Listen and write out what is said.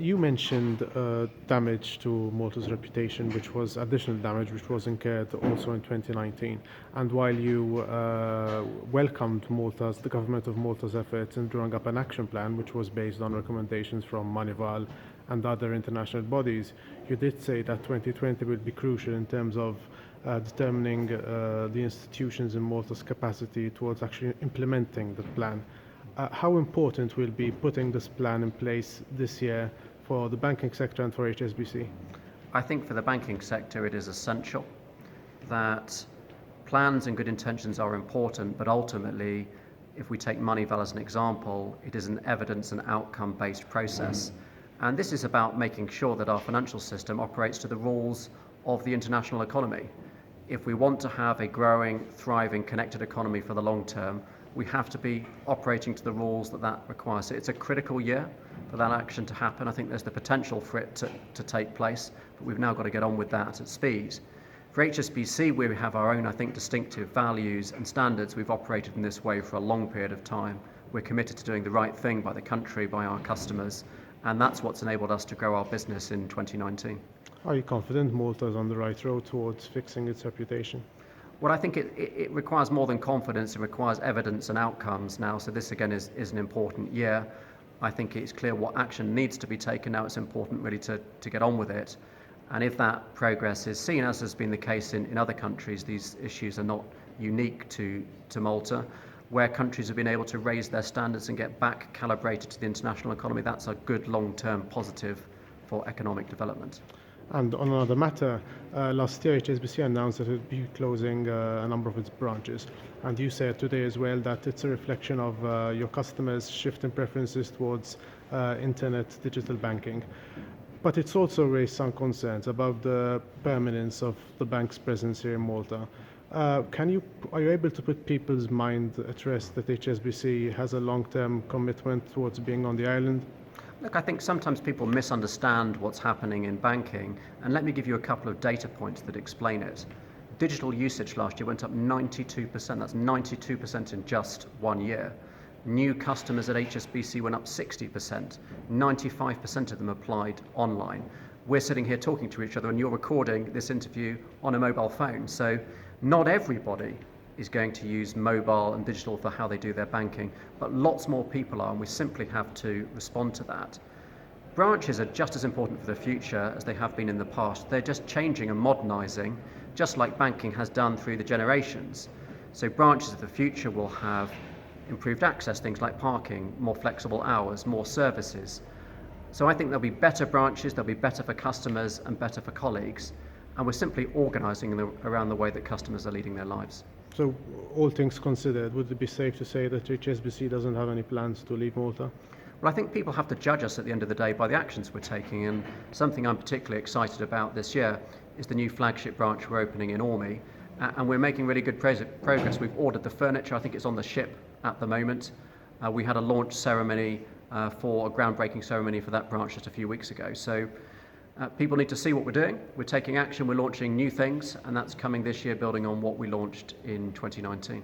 You mentioned damage to Malta's reputation, which was additional damage, which was incurred also in 2019. And while you welcomed the government of Malta's efforts in drawing up an action plan, which was based on recommendations from Manival and other international bodies, you did say that 2020 will be crucial in terms of determining the institutions in Malta's capacity towards actually implementing the plan. How important will be putting this plan in place this year for the banking sector and for HSBC? I think for the banking sector it is essential that plans and good intentions are important, but ultimately, if we take Moneyval as an example, it is an evidence and outcome-based process. And this is about making sure that our financial system operates to the rules of the international economy. If we want to have a growing, thriving, connected economy for the long term, we have to be operating to the rules that requires. So it's a critical year for that action to happen. I think there's the potential for it to take place, but we've now got to get on with that at speed. For HSBC, we have our own, I think, distinctive values and standards. We've operated in this way for a long period of time. We're committed to doing the right thing by the country, by our customers, and that's what's enabled us to grow our business in 2019. Are you confident Malta is on the right road towards fixing its reputation? Well, I think it requires more than confidence. It requires evidence and outcomes now. So this, again, is an important year. I think it's clear what action needs to be taken now. It's important really to get on with it. And if that progress is seen, as has been the case in other countries, these issues are not unique to Malta, where countries have been able to raise their standards and get back calibrated to the international economy, that's a good long-term positive for economic development. And on another matter, last year HSBC announced that it would be closing a number of its branches. And you said today as well that it's a reflection of your customers' shift in preferences towards internet digital banking. But it's also raised some concerns about the permanence of the bank's presence here in Malta. Are you able to put people's mind at rest that HSBC has a long-term commitment towards being on the island? Look, I think sometimes people misunderstand what's happening in banking, and let me give you a couple of data points that explain it. Digital usage last year went up 92%. That's 92% in just 1 year. New customers at HSBC went up 60%. 95% of them applied online. We're sitting here talking to each other, and you're recording this interview on a mobile phone. So not everybody is going to use mobile and digital for how they do their banking, but lots more people are, and we simply have to respond to that. Branches are just as important for the future as they have been in the past. They're just changing and modernising, just like banking has done through the generations. So branches of the future will have improved access, things like parking, more flexible hours, more services. So I think there'll be better branches, they'll be better for customers and better for colleagues, and we're simply organising around the way that customers are leading their lives. So, all things considered, would it be safe to say that HSBC doesn't have any plans to leave Malta? Well, I think people have to judge us at the end of the day by the actions we're taking, and something I'm particularly excited about this year is the new flagship branch we're opening in Orme, and we're making really good progress. We've ordered the furniture, I think it's on the ship at the moment. We had a launch ceremony for a groundbreaking ceremony for that branch just a few weeks ago. So people need to see what we're doing. We're taking action, we're launching new things, and that's coming this year, building on what we launched in 2019.